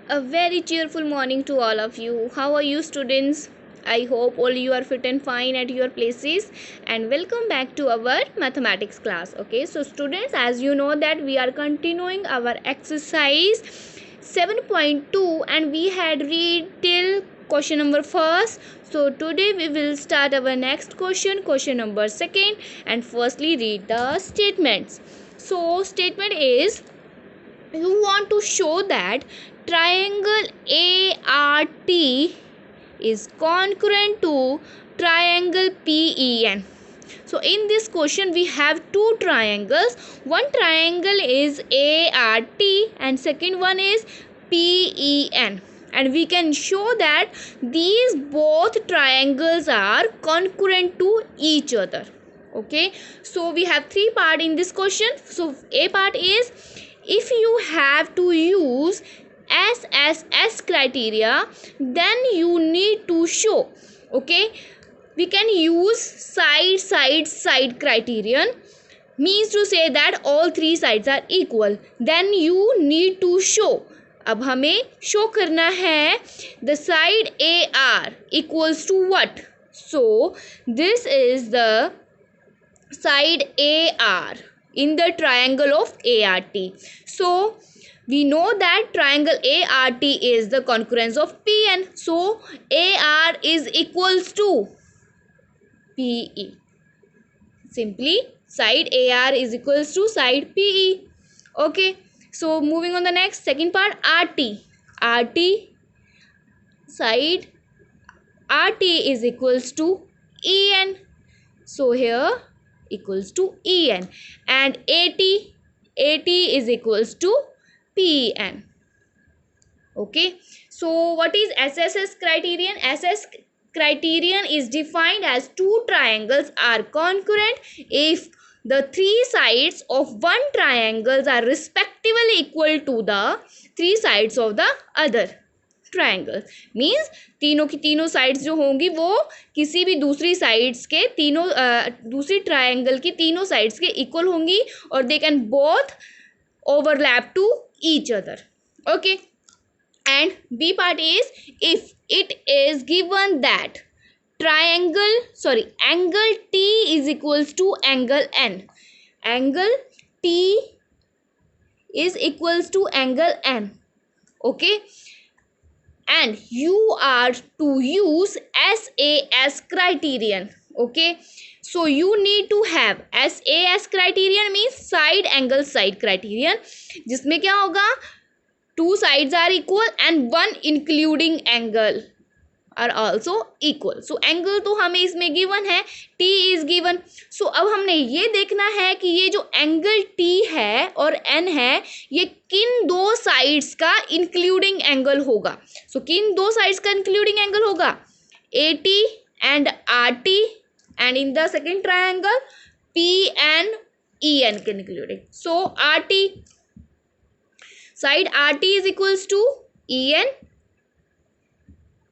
A very cheerful morning to all of you. How are you, students? I hope all you are fit and fine at your places, and welcome back to our mathematics class. Okay, so students, as you know that we are continuing our exercise 7.2 and we had read till question number first. So today we will start our next question number second, and firstly read the statements. So statement is, you want to show that triangle ART is congruent to triangle PEN. So in this question we have two triangles. One triangle is ART and second one is PEN, and we can show that these both triangles are congruent to each other. Okay, so we have three parts in this question. So A part is, if you have to use SSS criteria, then you need to show. Okay, we can use side criterion, means to say that all three sides are equal. Then you need to show. अब हमें show करना है the side AR equals to what. So this is the side AR in the triangle of ART. So we know that triangle ART is the congruence of PN. So AR is equals to PE. Simply side AR is equals to side PE. Okay. So moving on the next, second part, RT side RT is equals to EN. So here equals to EN, and AT is equals to PEN. Okay, so what is SSS criterion? SS criterion is defined as two triangles are congruent if the three sides of one triangle are respectively equal to the three sides of the other triangle. Means तीनों की तीनों sides जो होंगी वो किसी भी दूसरी sides के तीनों दूसरी ट्रायंगल की तीनों साइड्स के इक्वल होंगी, और they can both overlap to each other. Okay, and B part is, if it is given that angle T is equals to angle N. Angle T is equals to angle N. Okay, and you are to use SAS criterion. Okay, so you need to have SAS criterion means side angle side criterion, जिसमें क्या होगा, two sides are equal and one including angle are also equal. So angle तो हमें इसमें given है, T is given. So अब हमने ये देखना है कि ये जो एंगल T है और N है ये किन दो साइड्स का इंक्लूडिंग एंगल होगा. So किन दो साइड्स का इंक्लूडिंग एंगल होगा, AT and RT, and in the second triangle P and EN के including. So RT side RT is equals to EN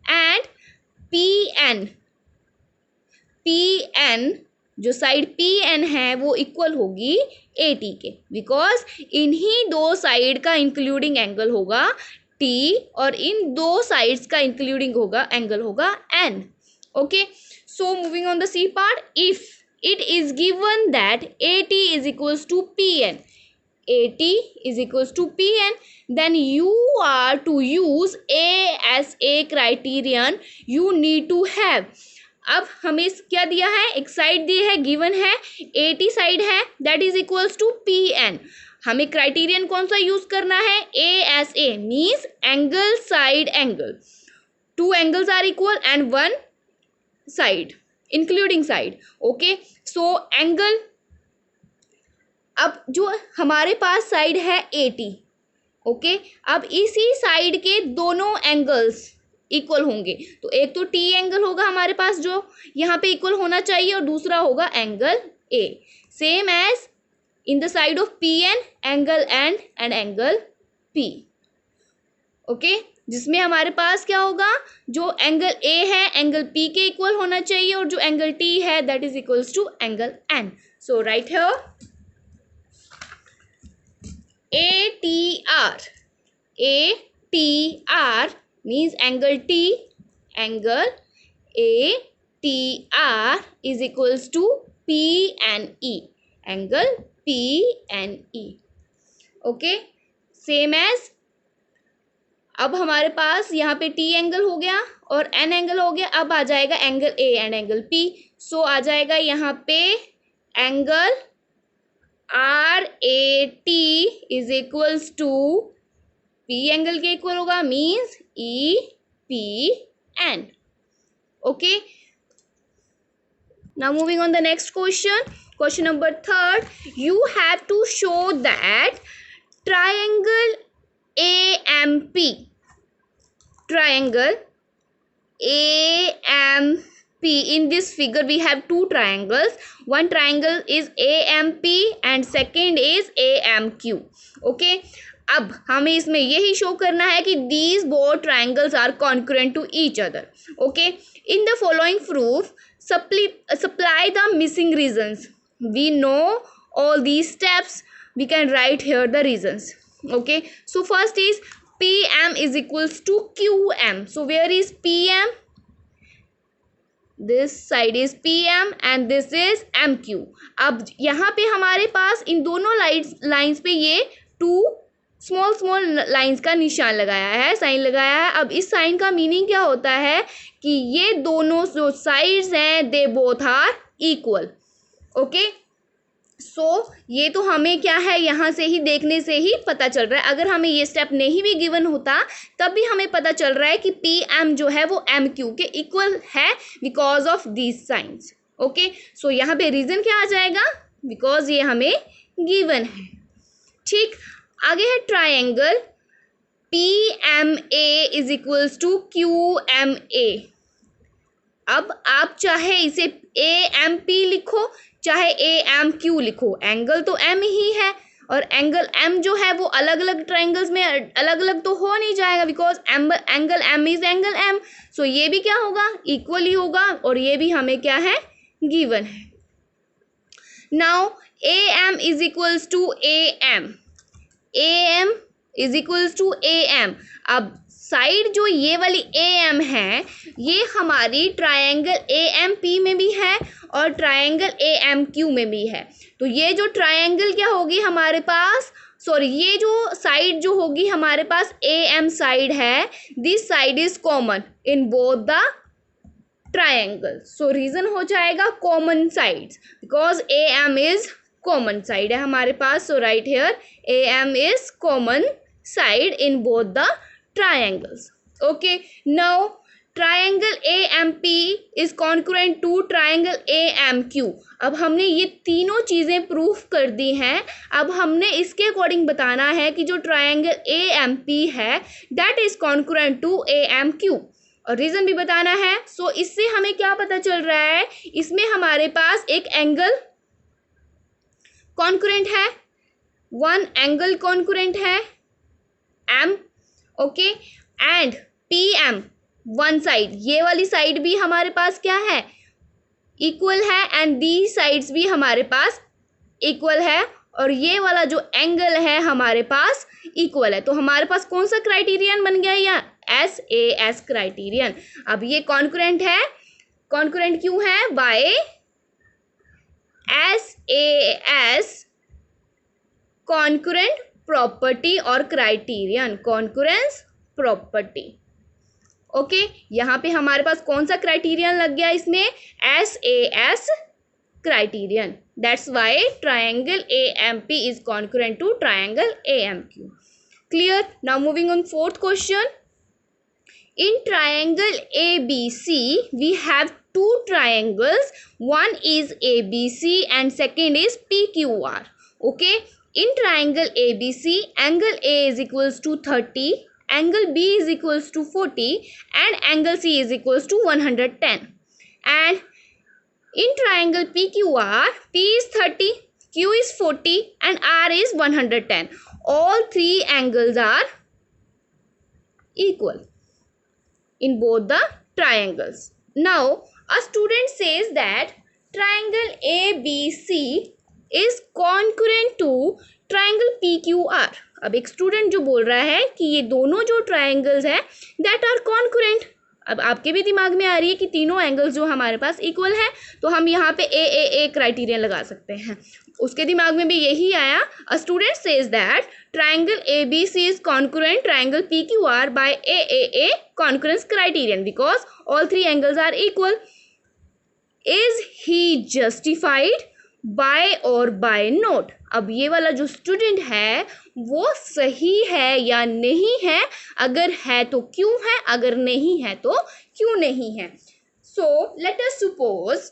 and PN जो साइड PN है वो इक्वल होगी AT के, बिकॉज इन्हीं दो साइड का इंक्लूडिंग एंगल होगा T और इन दो साइड्स का इंक्लूडिंग होगा एंगल होगा N. Okay, so moving on the C part, if it is given that AT is equals to PN, AT is equals to PN, then you are to use ASA criterion. You need to have. अब हमें क्या दिया है, एक side दी है, given है AT side है, that is equals to PN. हमें क्राइटेरियन कौन सा यूज करना है, ASA means angle side angle. Two angles are equal and one side including side. Okay, so angle, अब जो हमारे पास साइड है AT. ओके, अब इसी साइड के दोनों एंगल्स इक्वल होंगे. तो एक तो T एंगल होगा हमारे पास जो यहाँ पे इक्वल होना चाहिए, और दूसरा होगा angle A, same as in the side of PN angle N and angle P. Okay, जिसमें हमारे पास क्या होगा, जो एंगल A है एंगल P के इक्वल होना चाहिए, और जो एंगल T है that is equals to angle N. So right here ATR ATR means angle T, angle ATR is equals to P and E, angle P and E. Okay, same as अब हमारे पास यहाँ पे T angle हो गया और N angle हो गया, अब आ जाएगा angle A and angle P. So आ जाएगा यहाँ पे angle RAT is equals to P angle के इक्वल होगा, means EPN. Okay, now moving on the next question number 3. You have to show that triangle AMP in this figure we have two triangles. One triangle is AMP and second is AMQ. Okay, अब हमें इसमें यही show करना है कि these both triangles are congruent to each other. Okay, in the following proof supply the missing reasons. We know all these steps, we can write here the reasons. Okay, so first is PM is equals to QM. So where is PM? This side is PM and this is MQ. अब यहाँ पे हमारे पास इन दोनों lines पे ये to small lines का निशान लगाया है, साइन लगाया है. अब इस साइन का मीनिंग क्या होता है कि ये दोनों जो साइड्स हैं they both are equal. Okay, so ये तो हमें क्या है यहाँ से ही देखने से ही पता चल रहा है. अगर हमें ये स्टेप नहीं भी गिवन होता तब भी हमें पता चल रहा है कि पी एम जो है वो एम क्यू के इक्वल है because of these science. Okay, so यहाँ पे रीजन क्या आ जाएगा, बिकॉज ये हमें गिवन है. ठीक, आगे है triangle PMA is equals to QMA. अब आप चाहे इसे AMP लिखो चाहे AMQ लिखो, एंगल तो M ही है और एंगल M जो है वो अलग अलग ट्राइंगल्स में अलग अलग तो हो नहीं जाएगा because angle M is angle M. सो ये भी क्या होगा, इक्वल ही होगा और ये भी हमें क्या है, गिवन है. Now AM is equals to AM is equals to AM. अब साइड जो ये वाली AM है ये हमारी ट्रायंगल AMP में भी है और ट्रायंगल AMQ में भी है. तो ये जो ट्रायंगल क्या होगी हमारे पास, सॉरी ये जो साइड जो होगी हमारे पास AM साइड है, this side is common in both the triangle. So reason हो जाएगा common sides because AM is common side है हमारे पास. So right here AM is common side in both the triangles. Okay, now triangle AMP is congruent to triangle AMQ. अब हमने ये तीनों चीज़ें प्रूफ कर दी हैं. अब हमने इसके अकॉर्डिंग बताना है कि जो ट्रायंगल AMP है that is congruent to AMQ और रीज़न भी बताना है. सो इससे हमें क्या पता चल रहा है, इसमें हमारे पास एक एंगल कॉन्कुरेंट है, वन एंगल कॉन्कुरेंट है M. Okay, and PM one side, ये वाली साइड भी हमारे पास क्या है, इक्वल है एंड दी साइड्स भी हमारे पास इक्वल है और ये वाला जो एंगल है हमारे पास इक्वल है. तो हमारे पास कौन सा क्राइटेरियन बन गया, या SAS क्राइटेरियन. अब ये कॉन्कुरेंट है, कॉन्कुरेंट क्यों है, बाय SAS कॉन्कुरेंट प्रॉपर्टी और क्राइटेरियन, कॉन्कुरेंस प्रॉपर्टी. ओके, यहाँ पे हमारे पास कौन सा क्राइटेरियन लग गया इसमें, SAS criterion. That's why triangle AMP is concurrent to triangle AMQ. Clear. Now moving on fourth question. In triangle ABC we have two triangles, one is ABC and second is PQR. Okay, in triangle ABC, angle A is equals to 30, angle B is equals to 40 and angle C is equals to 110. And in triangle PQR, P is 30, Q is 40 and R is 110. All three angles are equal in both the triangles. Now, a student says that triangle ABC is congruent to triangle PQR. अब एक student जो बोल रहा है कि ये दोनों जो ट्राइंगल्स हैं दैट आर कॉन्करेंट। अब आपके भी दिमाग में आ रही है कि तीनों एंगल्स जो हमारे पास इक्वल है, तो हम यहाँ पे ए क्राइटेरियन लगा सकते हैं। उसके दिमाग में भी यही आया। A student says that triangle ABC is concurrent triangle PQR by a concurrence criterion because all three angles are equal. Is he justified why or why not. अब ये वाला जो स्टूडेंट है वो सही है या नहीं है, अगर है तो क्यों है, अगर नहीं है तो क्यों नहीं है। सो लेट अस सपोज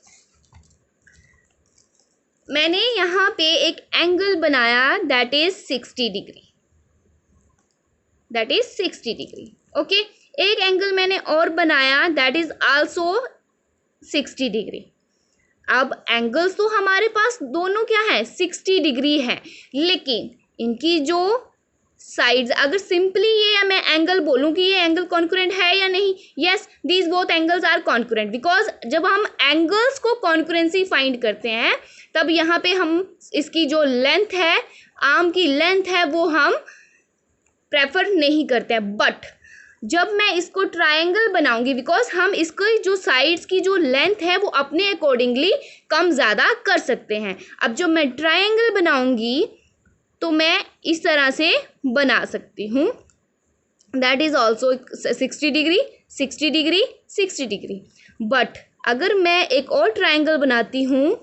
मैंने यहाँ पे एक एंगल बनाया that is 60 degree, that is 60 degree. Okay, एक एंगल मैंने और बनाया दैट इज आल्सो 60 डिग्री। अब एंगल्स तो हमारे पास दोनों क्या है 60 डिग्री है, लेकिन इनकी जो साइड्स, अगर सिंपली ये मैं एंगल बोलूं कि ये एंगल कॉन्करेंट है या नहीं, yes these both angles are concurrent because जब हम एंगल्स को कॉन्करेंसी फाइंड करते हैं तब यहाँ पे हम इसकी जो लेंथ है, आर्म की लेंथ है, वो हम प्रेफर नहीं करते हैं। बट जब मैं इसको ट्रायंगल बनाऊंगी बिकॉज हम इसको जो साइड्स की जो लेंथ है वो अपने अकॉर्डिंगली कम ज़्यादा कर सकते हैं। अब जब मैं ट्रायंगल बनाऊंगी तो मैं इस तरह से बना सकती हूँ, that is also 60 degree 60 degree 60 degree. But अगर मैं एक और ट्रायंगल बनाती हूँ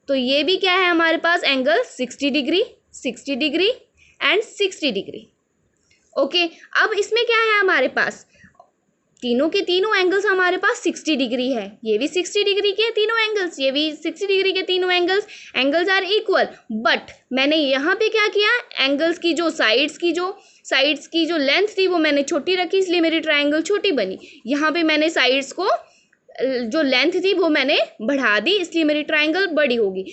तो ये भी क्या है हमारे पास angle 60 degree 60 degree and 60 degree. Okay, अब इसमें क्या है हमारे पास तीनों के तीनों एंगल्स हमारे पास 60 डिग्री है, ये भी 60 डिग्री के तीनों एंगल्स, ये भी 60 डिग्री के तीनों एंगल्स आर इक्वल। बट मैंने यहाँ पे क्या किया, एंगल्स की जो साइड्स की जो लेंथ थी वो मैंने छोटी रखी, इसलिए मेरी ट्रायंगल छोटी बनी। यहाँ पे मैंने साइड्स को जो लेंथ थी वो मैंने बढ़ा दी, इसलिए मेरी ट्रायंगल बड़ी होगी।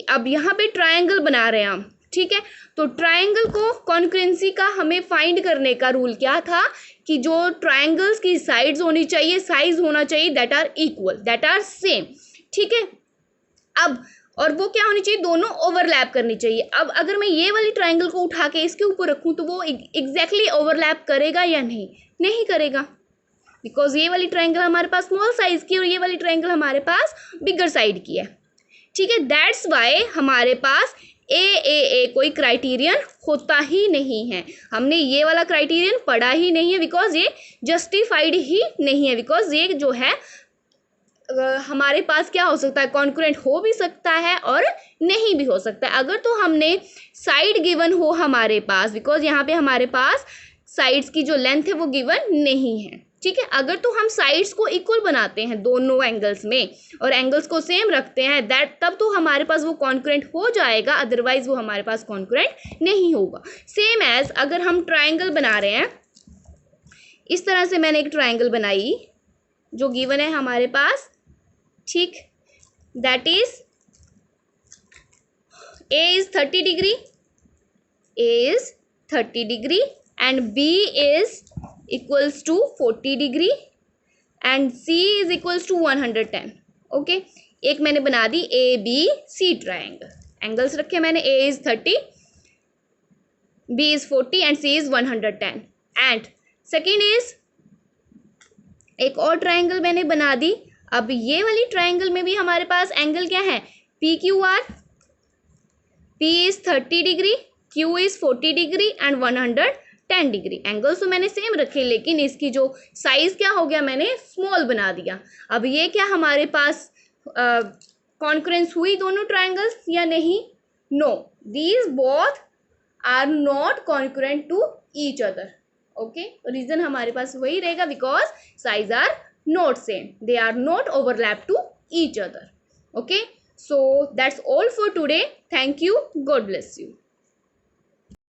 अब यहाँ पे ट्रायंगल बना रहे हैं हम, ठीक है। तो ट्रायंगल को कॉन्करेंसी का हमें फाइंड करने का रूल क्या था कि जो ट्रायंगल्स की साइड्स होनी चाहिए, साइज होना चाहिए that are equal, that are same, ठीक है। अब और वो क्या होनी चाहिए, दोनों ओवरलैप करनी चाहिए। अब अगर मैं ये वाली ट्रायंगल को उठा के इसके ऊपर रखूँ तो वो एग्जैक्टली ओवरलैप करेगा या नहीं, नहीं करेगा, बिकॉज ये वाली ट्रायंगल हमारे पास स्मॉल साइज की और ये वाली ट्रायंगल हमारे पास बिगर साइड की है, ठीक है। दैट्स वाई हमारे पास ए कोई क्राइटेरियन होता ही नहीं है। हमने ये वाला क्राइटेरियन पढ़ा ही नहीं है बिकॉज ये जस्टिफाइड ही नहीं है, बिकॉज ये जो है हमारे पास क्या हो सकता है, कॉन्करेंट हो भी सकता है और नहीं भी हो सकता है। अगर तो हमने साइड गिवन हो हमारे पास, बिकॉज यहाँ पे हमारे पास साइड्स की जो लेंथ है वो गिवन नहीं है, ठीक है। अगर तो हम साइड्स को इक्वल बनाते हैं दोनों एंगल्स में और एंगल्स को सेम रखते हैं दैट तब तो हमारे पास वो कॉन्करेंट हो जाएगा, अदरवाइज वो हमारे पास कॉन्करेंट नहीं होगा। सेम एज अगर हम ट्रायंगल बना रहे हैं, इस तरह से मैंने एक ट्रायंगल बनाई जो गिवन है हमारे पास, ठीक, that is A is 30 degree, A is 30 degree and B is equals to 40 degree and C is equals to 110। Okay, एक मैंने बना दी ABC ट्रायंगल, एंगल्स रखे मैंने, A is 30, B is 40 and C is 110। And second is एक और triangle मैंने बना दी। अब ये वाली ट्रायंगल में भी हमारे पास एंगल क्या है, PQR, P is 30 degree, Q is 40 degree and 110 degree. Angles तो मैंने सेम रखे लेकिन इसकी जो साइज क्या हो गया, मैंने स्मॉल बना दिया। अब ये क्या हमारे पास कॉन्करेंस हुई दोनों ट्रायंगल्स या नहीं, no, these both are not concurrent to each other. Okay, reason हमारे पास वही रहेगा बिकॉज साइज are not same, they are not overlap to each other. Okay, so that's all for today. Thank you. God bless you.